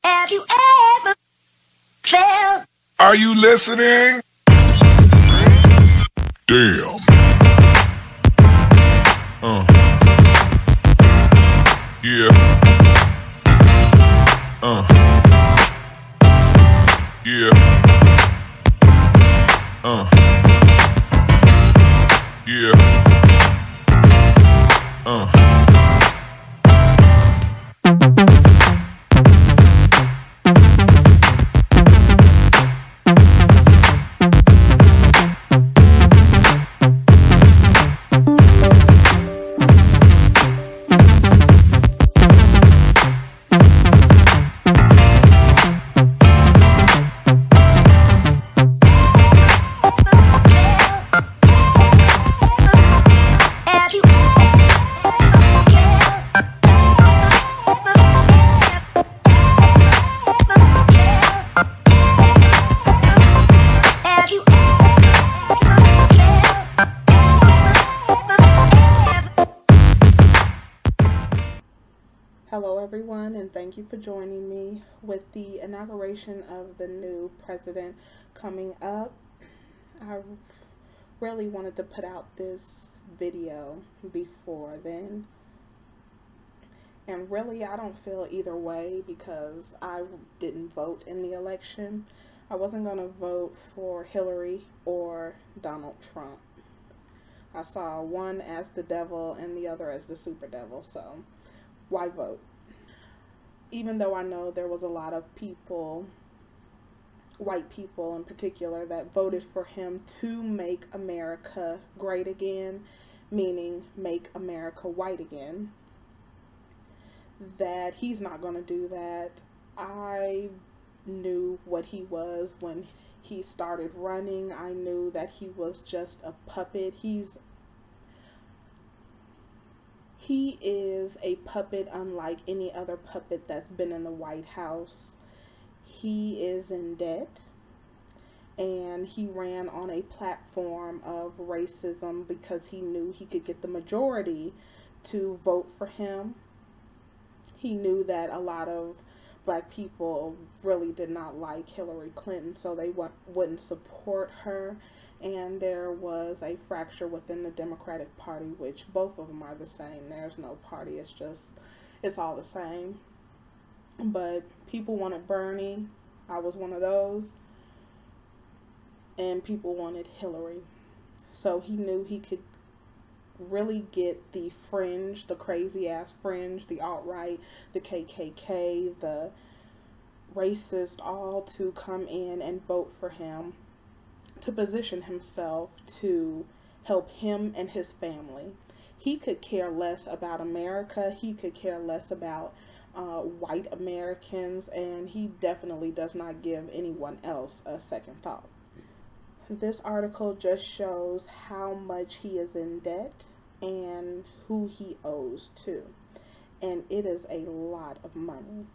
Have you ever felt? Are you listening? Damn. Yeah. Yeah. Yeah. Have you Have you Hello, everyone, and thank you for joining me. With the inauguration of the new president coming up, I really wanted to put out this video before then. And really, I don't feel either way because I didn't vote in the election. I wasn't going to vote for Hillary or Donald Trump. I saw one as the devil and the other as the super devil, so why vote? Even though I know there was a lot of people, white people in particular, that voted for him to make America great again, meaning make America white again, that he's not going to do that. I knew what he was when he started running. I knew that he was just a puppet. He is a puppet unlike any other puppet that's been in the White House. He is in debt, and he ran on a platform of racism because he knew he could get the majority to vote for him. He knew that a lot of black people really did not like Hillary Clinton, so they wouldn't support her. And there was a fracture within the Democratic Party, which both of them are the same. There's no party, it's all the same. But people wanted Bernie. I was one of those. And people wanted Hillary. So he knew he could really get the fringe, the crazy ass fringe, the alt-right, the KKK, the racist, all to come in and vote for him, to position himself to help him and his family. He could care less about America. He could care less about white Americans, and he definitely does not give anyone else a second thought. This article just shows how much he is in debt and who he owes to. And it is a lot of money.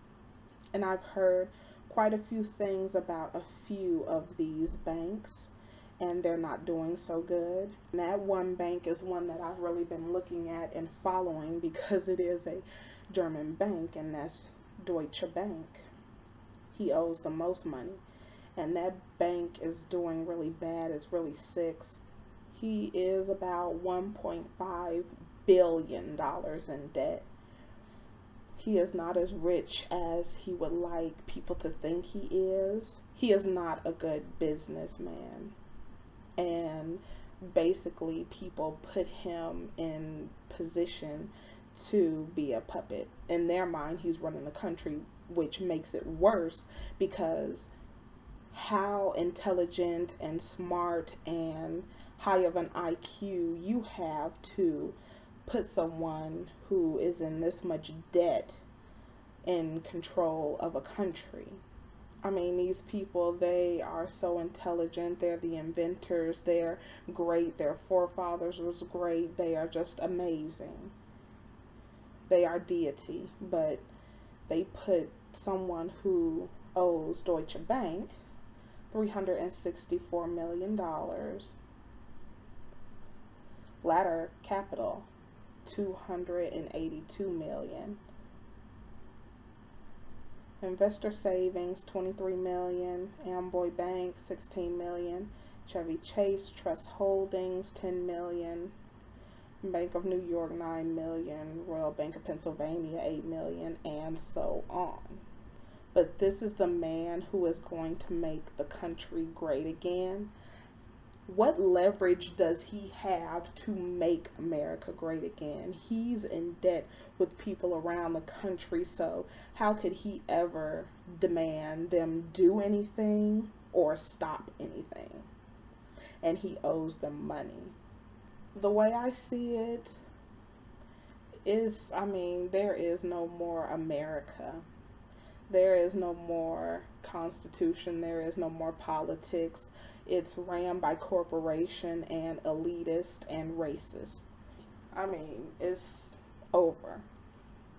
And I've heard quite a few things about a few of these banks, and they're not doing so good. And that one bank is one that I've really been looking at and following because it is a German bank, and that's Deutsche Bank. He owes the most money. And that bank is doing really bad. It's really sick. He is about $1.5 billion in debt. He is not as rich as he would like people to think he is. He is not a good businessman. And basically people put him in position to be a puppet. In their mind, he's running the country, which makes it worse because how intelligent and smart and high of an IQ you have to put someone who is in this much debt in control of a country. I mean, these people, they are so intelligent. They're the inventors. They're great. Their forefathers was great. They are just amazing. They are deity. But they put someone who owes Deutsche Bank $364 million. Ladder Capital, $282 million. Investor savings 23 million, Amboy Bank 16 million, Chevy Chase Trust Holdings 10 million, Bank of New York 9 million, Royal Bank of Pennsylvania 8 million, and so on. But this is the man who is going to make the country great again. What leverage does he have to make America great again? He's in debt with people around the country, so how could he ever demand them do anything or stop anything? And he owes them money. The way I see it is, there is no more America. There is no more Constitution. There is no more politics. It's ran by corporation and elitist and racist. It's over.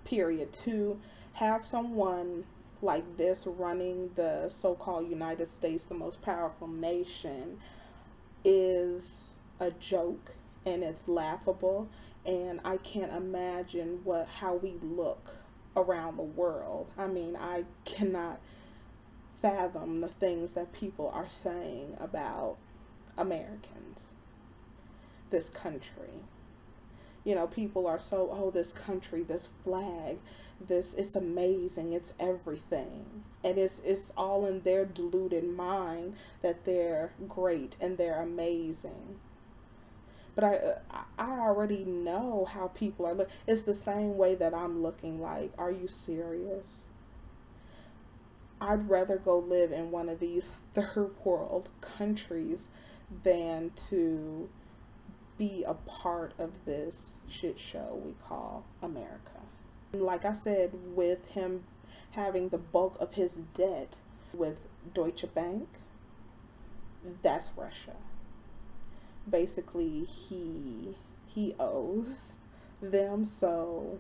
Period. To have someone like this running the so-called United States, the most powerful nation, is a joke and it's laughable, and I can't imagine how we look around the world. I cannot fathom the things that people are saying about Americans, this country. People are so, oh, this country, this flag, it's amazing, it's everything. And it's all in their deluded mind that they're great and they're amazing. But I already know how people are looking. It's the same way that I'm looking. Like, are you serious? I'd rather go live in one of these third world countries than to be a part of this shit show we call America. Like I said, with him having the bulk of his debt with Deutsche Bank, that's Russia. Basically, he owes them, so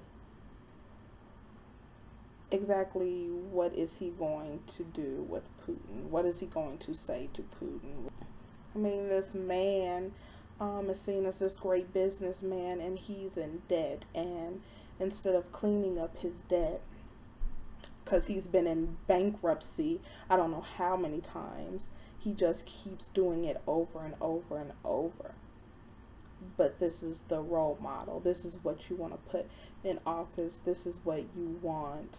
exactly what is he going to do with Putin? What is he going to say to Putin? This man is seen as this great businessman, and he's in debt, and instead of cleaning up his debt, because he's been in bankruptcy I don't know how many times, he just keeps doing it over and over and over. But this is the role model. This is what you want to put in office. This is what you want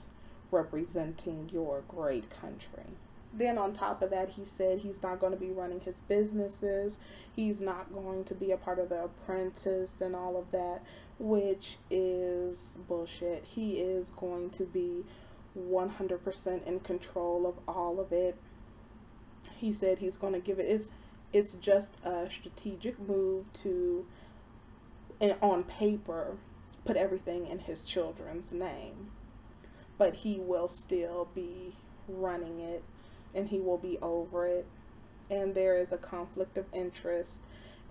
representing your great country. Then on top of that, he said he's not going to be running his businesses. He's not going to be a part of The Apprentice and all of that, which is bullshit. He is going to be 100% in control of all of it. He said he's going to give it. It's just a strategic move to, and on paper, put everything in his children's name. But he will still be running it, and he will be over it. And there is a conflict of interest,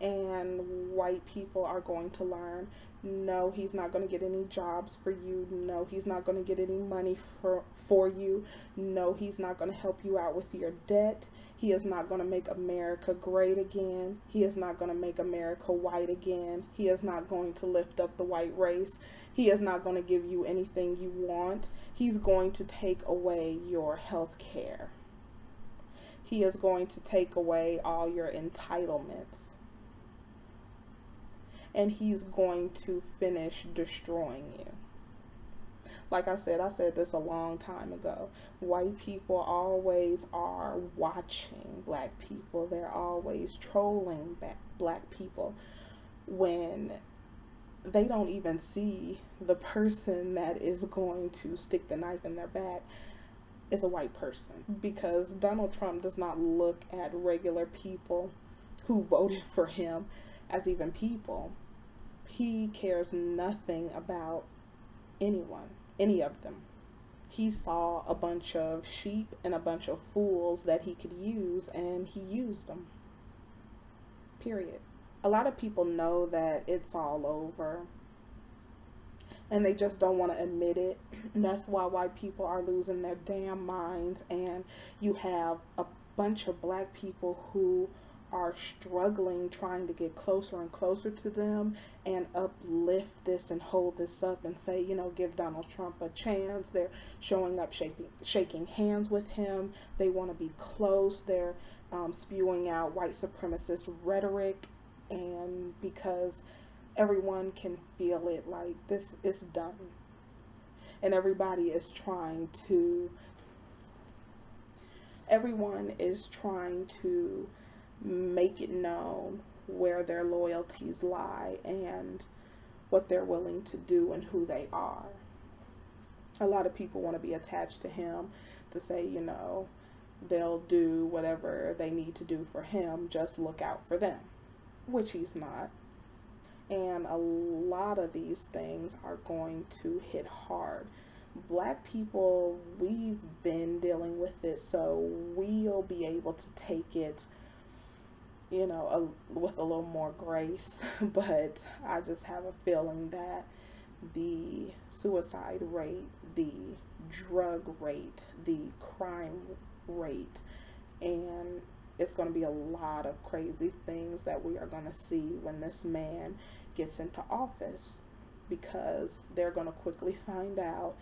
and white people are going to learn, no, he's not going to get any jobs for you. No, he's not going to get any money for you. No, he's not going to help you out with your debt. He is not going to make America great again. He is not going to make America white again. He is not going to lift up the white race. He is not going to give you anything you want. He's going to take away your health care. He is going to take away all your entitlements. And he's going to finish destroying you. Like I said this a long time ago. White people always are watching black people. They're always trolling black people when they don't even see the person that is going to stick the knife in their back is a white person. Because Donald Trump does not look at regular people who voted for him as even people. He cares nothing about anyone, any of them. He saw a bunch of sheep and a bunch of fools that he could use, and he used them. Period. A lot of people know that it's all over, and they just don't want to admit it. And that's why white people are losing their damn minds, and you have a bunch of black people who are struggling, trying to get closer and closer to them and uplift this and hold this up and say, give Donald Trump a chance. They're showing up, shaking hands with him. They want to be close. They're spewing out white supremacist rhetoric, and because everyone can feel it, like this is done. And everyone is trying to make it known where their loyalties lie and what they're willing to do and who they are. A lot of people want to be attached to him to say, they'll do whatever they need to do for him, just look out for them, which he's not. And a lot of these things are going to hit hard. Black people, we've been dealing with it, so we'll be able to take it, with a little more grace. But I just have a feeling that the suicide rate, the drug rate, the crime rate, and it's going to be a lot of crazy things that we are going to see when this man gets into office, because they're going to quickly find out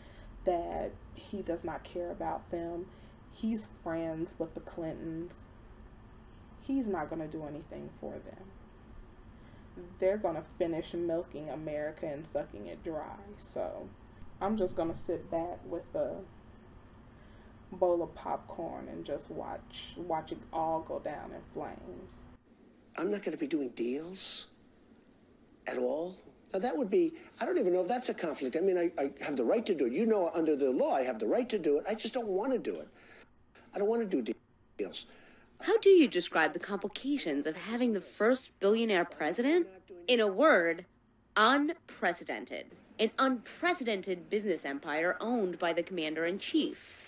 that he does not care about them. He's friends with the Clintons. He's not going to do anything for them. They're going to finish milking America and sucking it dry. So I'm just going to sit back with a bowl of popcorn and just watch it all go down in flames. I'm not going to be doing deals at all. Now that would be, I don't even know if that's a conflict. I mean, I have the right to do it. Under the law, I have the right to do it. I just don't want to do it. I don't want to do deals. How do you describe the complications of having the first billionaire president? In a word, unprecedented. An unprecedented business empire owned by the commander-in-chief.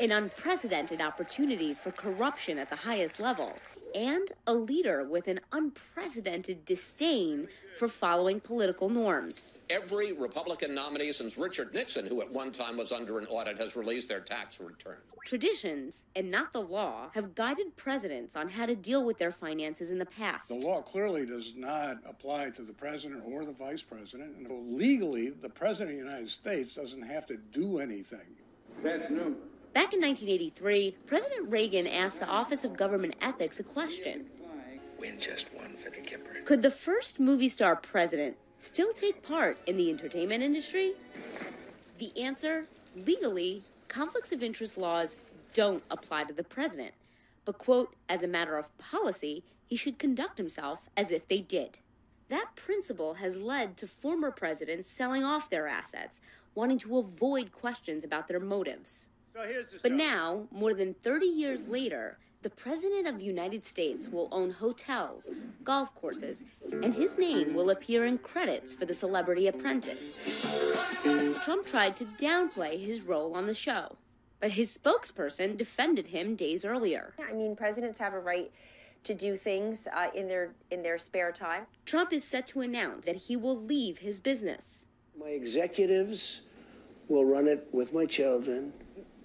An unprecedented opportunity for corruption at the highest level. And a leader with an unprecedented disdain for following political norms. Every Republican nominee since Richard Nixon, who at one time was under an audit, has released their tax return. Traditions, and not the law, have guided presidents on how to deal with their finances in the past. The law clearly does not apply to the president or the vice president. And legally, the president of the United States doesn't have to do anything. That's new. Back in 1983, President Reagan asked the Office of Government Ethics a question. Win just one for the Kipper. Could the first movie star president still take part in the entertainment industry? The answer, legally, conflicts of interest laws don't apply to the president. But, quote, as a matter of policy, he should conduct himself as if they did. That principle has led to former presidents selling off their assets, wanting to avoid questions about their motives. But now, more than 30 years later, the President of the United States will own hotels, golf courses, and his name will appear in credits for The Celebrity Apprentice. Trump tried to downplay his role on the show, but his spokesperson defended him days earlier. I mean, presidents have a right to do things in their spare time. Trump is set to announce that he will leave his business. My executives will run it with my children.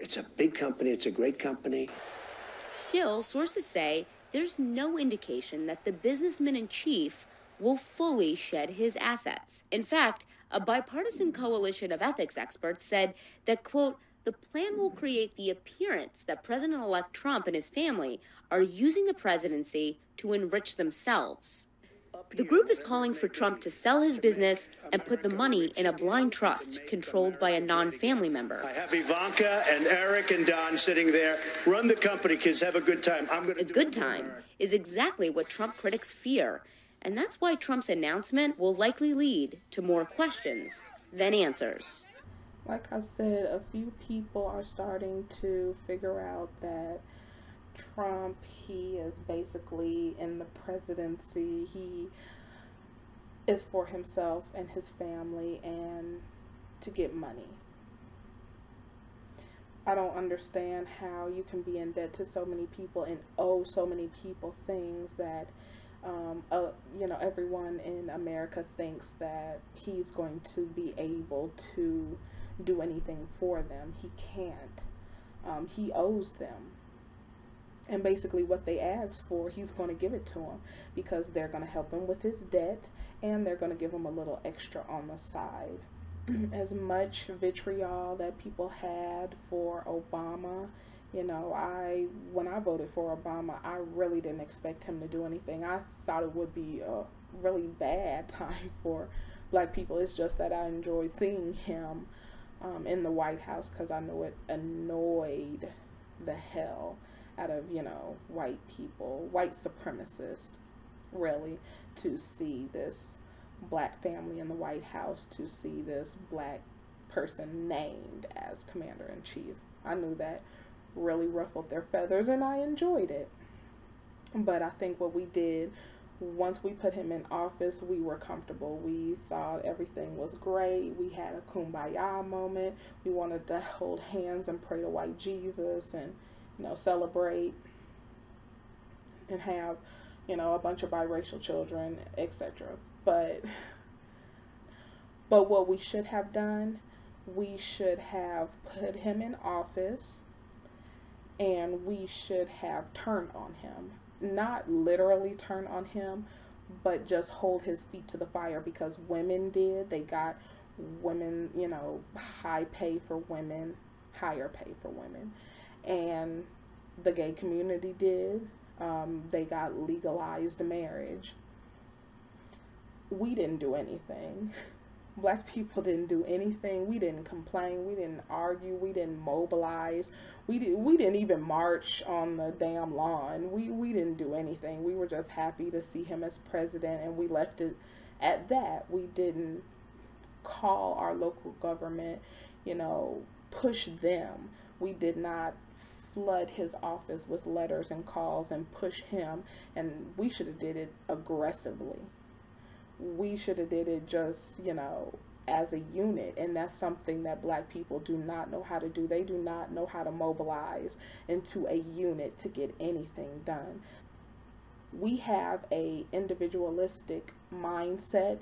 It's a big company. It's a great company. Still, sources say there's no indication that the businessman-in-chief will fully shed his assets. In fact, a bipartisan coalition of ethics experts said that, quote, the plan will create the appearance that President-elect Trump and his family are using the presidency to enrich themselves. The group is calling for Trump to sell his business and put the money in a blind trust controlled by a non-family member. I have Ivanka and Eric and Don sitting there. Run the company, kids. Have a good time. A good time is exactly what Trump critics fear, and that's why Trump's announcement will likely lead to more questions than answers. Like I said, a few people are starting to figure out that Trump, he is basically in the presidency. He is for himself and his family and to get money. I don't understand how you can be in debt to so many people and owe so many people things that, everyone in America thinks that he's going to be able to do anything for them. He can't. He owes them. And basically what they asked for, he's going to give it to them, because they're going to help him with his debt, and they're going to give him a little extra on the side. As much vitriol that people had for Obama, you know, when I voted for Obama, I really didn't expect him to do anything. I thought it would be a really bad time for black people. It's just that I enjoyed seeing him in the White House, because I know it annoyed the hell out of, you know, white people, white supremacists, really, to see this black family in the White House, to see this black person named as commander-in-chief. I knew that really ruffled their feathers, and I enjoyed it. But I think what we did, once we put him in office, we were comfortable. We thought everything was great. We had a kumbaya moment. We wanted to hold hands and pray to white Jesus, and, you know, celebrate and have, you know, a bunch of biracial children, etc. But what we should have done, we should have put him in office, and we should have turned on him. Not literally turn on him, but just hold his feet to the fire, because women did. They got women, you know, higher pay for women. And the gay community did. They got legalized marriage. We didn't do anything. Black people didn't do anything. We didn't complain. We didn't argue. We didn't mobilize. We didn't even march on the damn lawn. We didn't do anything. We were just happy to see him as president, and we left it at that. We didn't call our local government, you know, push them. We did not flood his office with letters and calls and push him, and we should have did it aggressively. We should have did it just, you know, as a unit, and that's something that black people do not know how to do. They do not know how to mobilize into a unit to get anything done. We have a individualistic mindset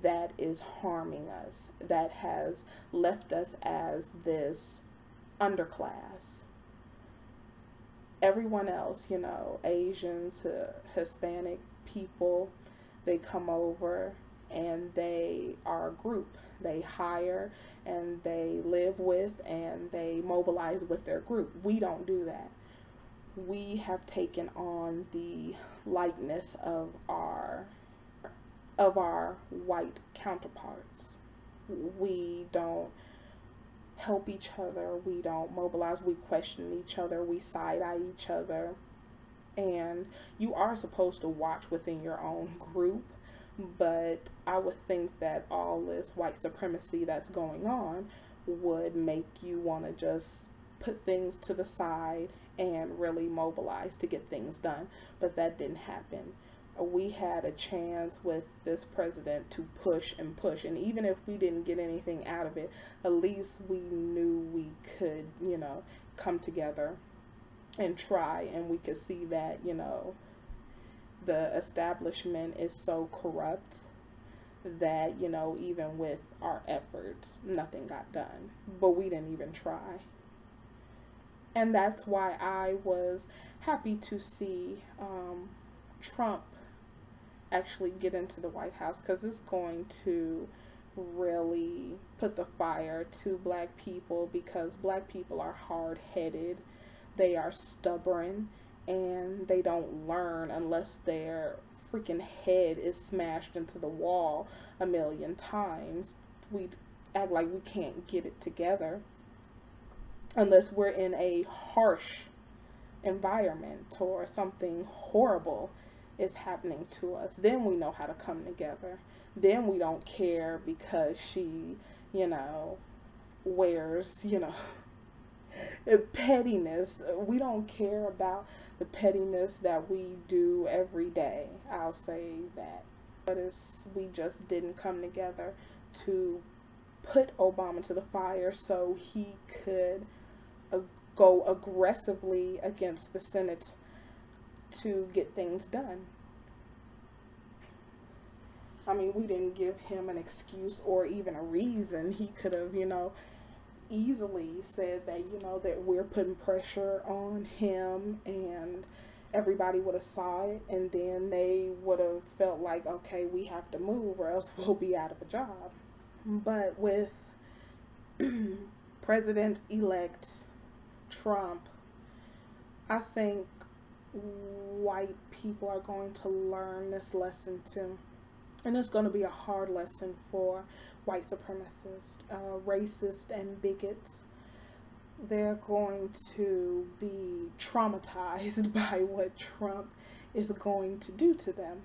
that is harming us, that has left us as this underclass. Everyone else, you know, Asians, Hispanic people, they come over and they are a group. They hire and they live with and they mobilize with their group. We don't do that. We have taken on the likeness of our white counterparts. We don't help each other. We don't mobilize. We question each other. We side-eye each other. And you are supposed to watch within your own group, but I would think that all this white supremacy that's going on would make you want to just put things to the side and really mobilize to get things done. But that didn't happen. We had a chance with this president to push and push, and even if we didn't get anything out of it, at least we knew we could, you know, come together and try, and we could see that, you know, the establishment is so corrupt that, you know, even with our efforts, nothing got done. But we didn't even try. And that's why I was happy to see Trump actually get into the White House, because it's going to really put the fire to black people, because black people are hard-headed. They are stubborn, and they don't learn unless their freaking head is smashed into the wall a million times. We act like we can't get it together unless we're in a harsh environment or something horrible is happening to us. Then we know how to come together. Then we don't care because she, you know, wears, you know, pettiness. We don't care about the pettiness that we do every day. I'll say that. But we just didn't come together to put Obama to the fire so he could go aggressively against the Senate to get things done. I mean, we didn't give him an excuse or even a reason. He could have, you know, easily said that, you know, that we're putting pressure on him and everybody would have saw it, and then they would have felt like, okay, we have to move or else we'll be out of a job. But with President-elect Trump, I think white people are going to learn this lesson too. And it's going to be a hard lesson for white supremacists, racists, and bigots. They're going to be traumatized by what Trump is going to do to them,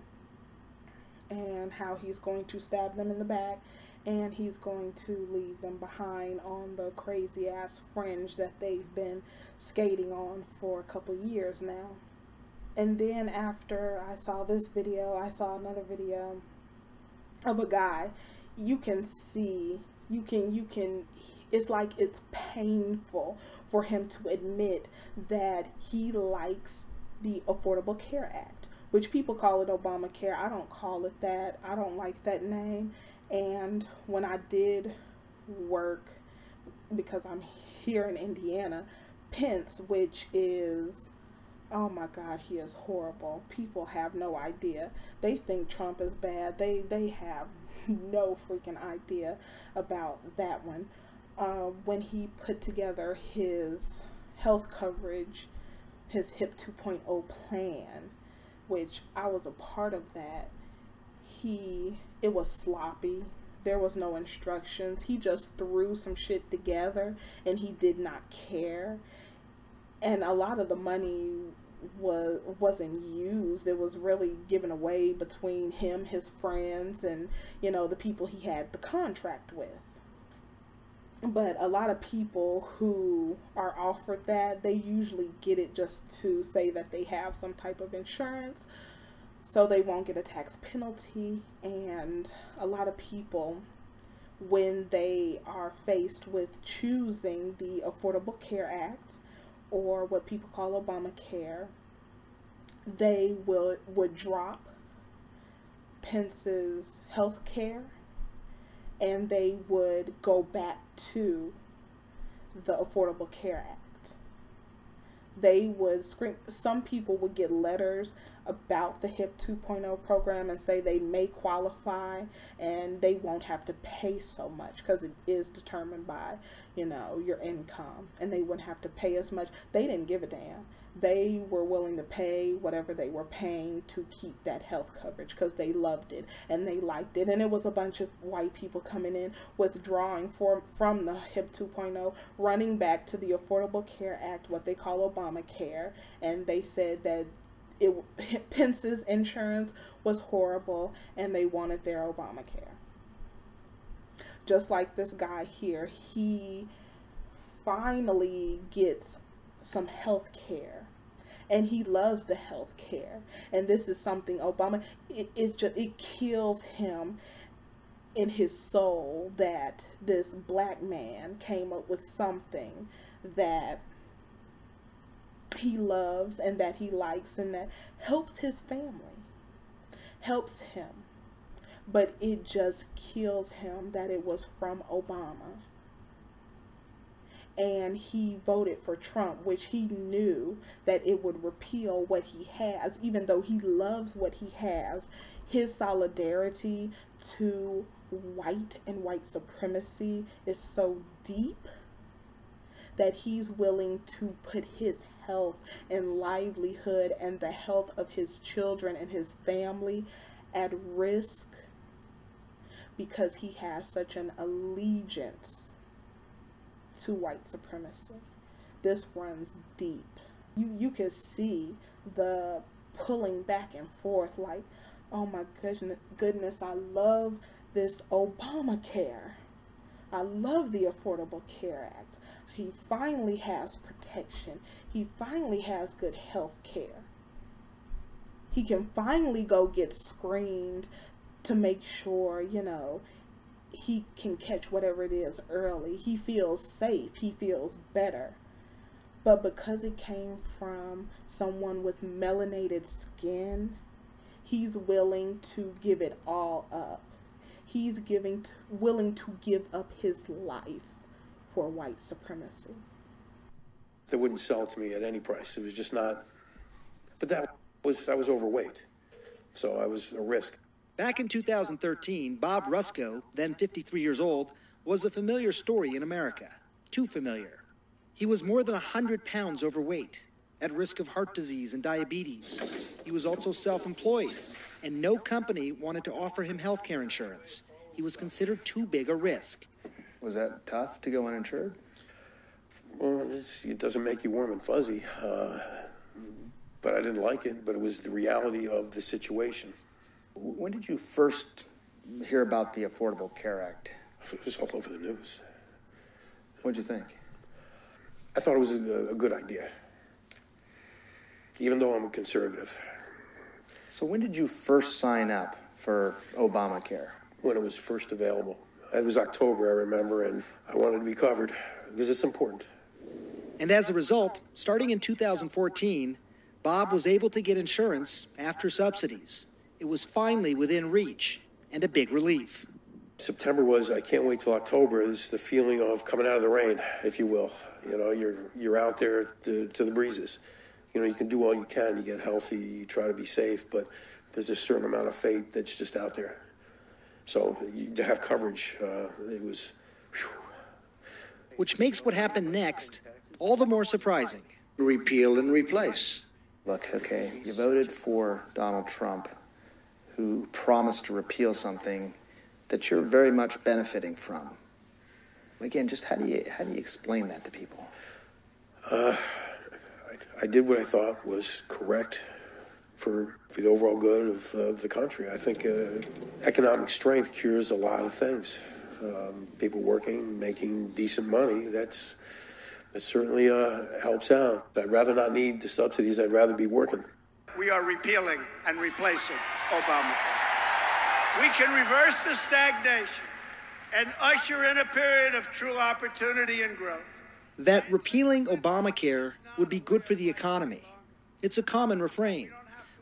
and how he's going to stab them in the back, and he's going to leave them behind on the crazy ass fringe that they've been skating on for a couple years now. And then after I saw this video, I saw another video of a guy. You can see, it's like it's painful for him to admit that he likes the Affordable Care Act, which people call it Obamacare. I don't call it that. I don't like that name. And when I did work, because I'm here in Indiana, Pence, which is, oh my God, he is horrible. People have no idea. They think Trump is bad. They have no freaking idea about that one. When he put together his health coverage, his HIP 2.0 plan, which I was a part of that, it was sloppy. There was no instructions. He just threw some shit together and he did not care. And a lot of the money wasn't used. It was really given away between him, his friends, and, you know, the people he had the contract with. But a lot of people who are offered that, they usually get it just to say that they have some type of insurance, so they won't get a tax penalty. And a lot of people, when they are faced with choosing the Affordable Care Act, or what people call Obamacare, they would drop Pence's health care, and they would go back to the Affordable Care Act. They would scream. Some people would get letters about the HIP 2.0 program and say they may qualify and they won't have to pay so much because it is determined by, you know, your income, and they wouldn't have to pay as much. They didn't give a damn. They were willing to pay whatever they were paying to keep that health coverage because they loved it and they liked it. And it was a bunch of white people coming in, withdrawing from the HIP 2.0, running back to the Affordable Care Act, what they call Obamacare, and they said that Pence's insurance was horrible and they wanted their Obamacare. Just like this guy here, he finally gets some health care, and he loves the health care, and this is something Obama, it kills him in his soul that this black man came up with something that he loves and that he likes and that helps his family, helps him, but it just kills him that it was from Obama. And he voted for Trump, which he knew that it would repeal what he has, even though he loves what he has. His solidarity to white and white supremacy is so deep that he's willing to put his health and livelihood and the health of his children and his family at risk because he has such an allegiance to white supremacy. This runs deep. You can see the pulling back and forth, like, oh my goodness, I love this Obamacare. I love the Affordable Care Act. He finally has protection. He finally has good health care. He can finally go get screened to make sure, you know, he can catch whatever it is early. He feels safe. He feels better. But because it came from someone with melanated skin, he's willing to give it all up. He's willing to give up his life for white supremacy. They wouldn't sell it to me at any price. It was just not. But I was overweight, so I was a risk. Back in 2013, Bob Rusko, then 53 years old, was a familiar story in America. Too familiar. He was more than 100 pounds overweight, at risk of heart disease and diabetes. He was also self-employed, and no company wanted to offer him health care insurance. He was considered too big a risk. Was that tough to go uninsured? Well, it doesn't make you warm and fuzzy, but I didn't like it, but it was the reality of the situation. When did you first hear about the Affordable Care Act? It was all over the news. What'd you think? I thought it was a good idea, even though I'm a conservative. So when did you first sign up for Obamacare? When it was first available. It was October, I remember, and I wanted to be covered because it's important. And as a result, starting in 2014, Bob was able to get insurance after subsidies. It was finally within reach and a big relief. September was, I can't wait till October. It's the feeling of coming out of the rain, if you will. You know, you're out there to the breezes. You know, you can do all you can. You get healthy, you try to be safe, but there's a certain amount of fate that's just out there. So to have coverage, it was, whew. Which makes what happened next all the more surprising. Repeal and replace. Look, okay, you voted for Donald Trump, who promised to repeal something that you're very much benefiting from. Again, just how do you explain that to people? I did what I thought was correct for the overall good of the country. I think economic strength cures a lot of things. People working, making decent money, that certainly helps out. I'd rather not need the subsidies. I'd rather be working. We are repealing and replacing Obamacare. We can reverse the stagnation and usher in a period of true opportunity and growth. That repealing Obamacare would be good for the economy. It's a common refrain.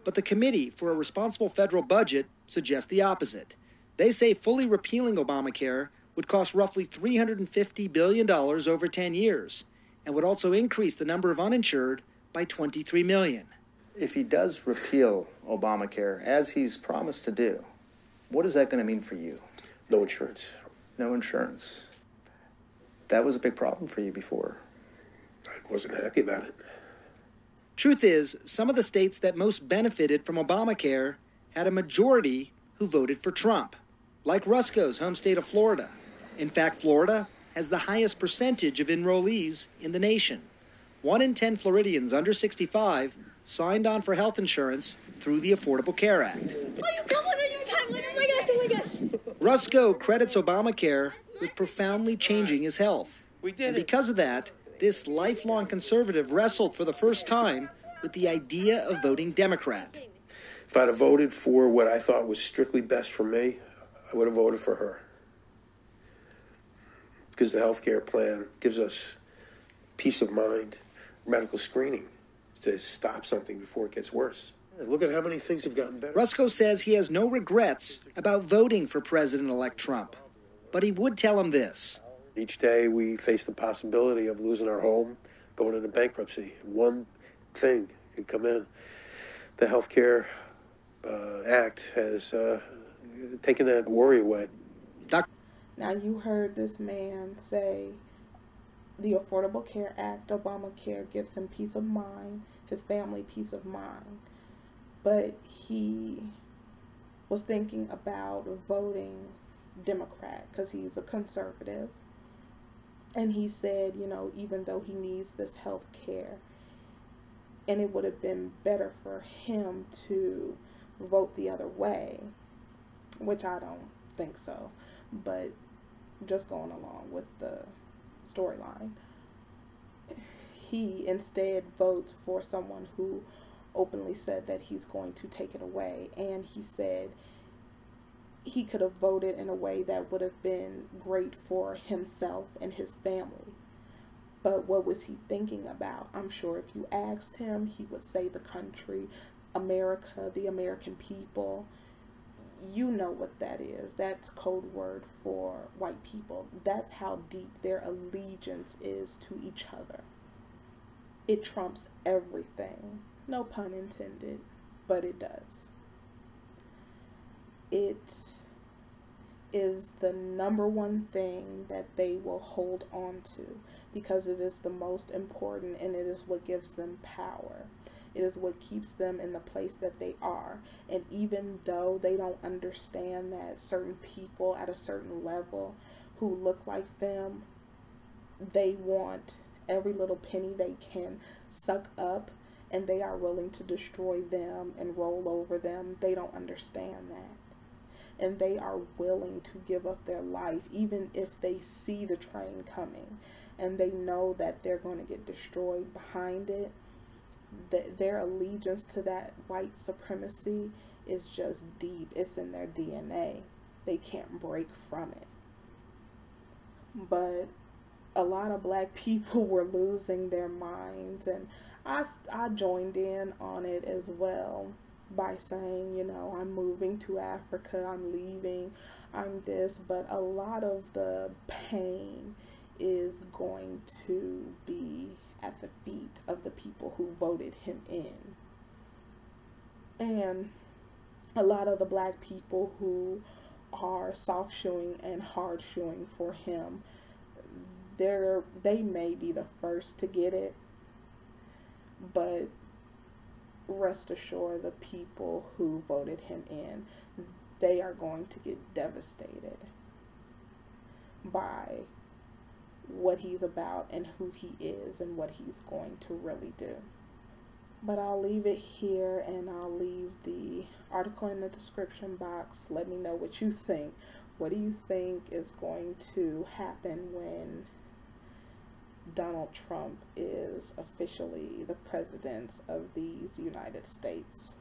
But the Committee for a Responsible Federal Budget suggests the opposite. They say fully repealing Obamacare would cost roughly $350 billion over 10 years and would also increase the number of uninsured by 23 million. If he does repeal Obamacare, as he's promised to do, what is that going to mean for you? No insurance. No insurance. That was a big problem for you before. I wasn't happy about it. Truth is, some of the states that most benefited from Obamacare had a majority who voted for Trump, like Rusko's home state of Florida. In fact, Florida has the highest percentage of enrollees in the nation. 1 in 10 Floridians under 65 signed on for health insurance through the Affordable Care Act. Rusko credits Obamacare with profoundly changing his health. And because of that, this lifelong conservative wrestled for the first time with the idea of voting Democrat. If I'd have voted for what I thought was strictly best for me, I would have voted for her. Because the health care plan gives us peace of mind, medical screening to stop something before it gets worse. Look at how many things have gotten better. Rusko says he has no regrets about voting for President-elect Trump, but he would tell him this. Each day we face the possibility of losing our home, going into bankruptcy. One thing could come in. The Health Care Act has taken that worry away. Now you heard this man say the Affordable Care Act, Obamacare, gives him peace of mind, his family peace of mind. But he was thinking about voting Democrat because he's a conservative. And he said, you know, even though he needs this health care, and it would have been better for him to vote the other way, which I don't think so. But just going along with the storyline, he instead votes for someone who openly said that he's going to take it away. And he said he could have voted in a way that would have been great for himself and his family. But what was he thinking about? I'm sure if you asked him, he would say the country, America, the American people. You know what that is. That's code word for white people. That's how deep their allegiance is to each other. It trumps everything. No pun intended, but it does. It is the number one thing that they will hold on to because it is the most important, and it is what gives them power. It is what keeps them in the place that they are. And even though they don't understand that certain people at a certain level who look like them, they want every little penny they can suck up, and they are willing to destroy them and roll over them. They don't understand that. And they are willing to give up their life even if they see the train coming and they know that they're going to get destroyed behind it. Their allegiance to that white supremacy is just deep. It's in their DNA. They can't break from it. But a lot of black people were losing their minds, and I joined in on it as well by saying, you know, I'm moving to Africa, I'm leaving, I'm this, but a lot of the pain is going to be at the feet of the people who voted him in. And a lot of the black people who are soft shoeing and hard shoeing for him, they may be the first to get it, but rest assured the people who voted him in, they are going to get devastated by what he's about and who he is and what he's going to really do. But I'll leave it here, and I'll leave the article in the description box. Let me know what you think. What do you think is going to happen when Donald Trump is officially the president of these United States?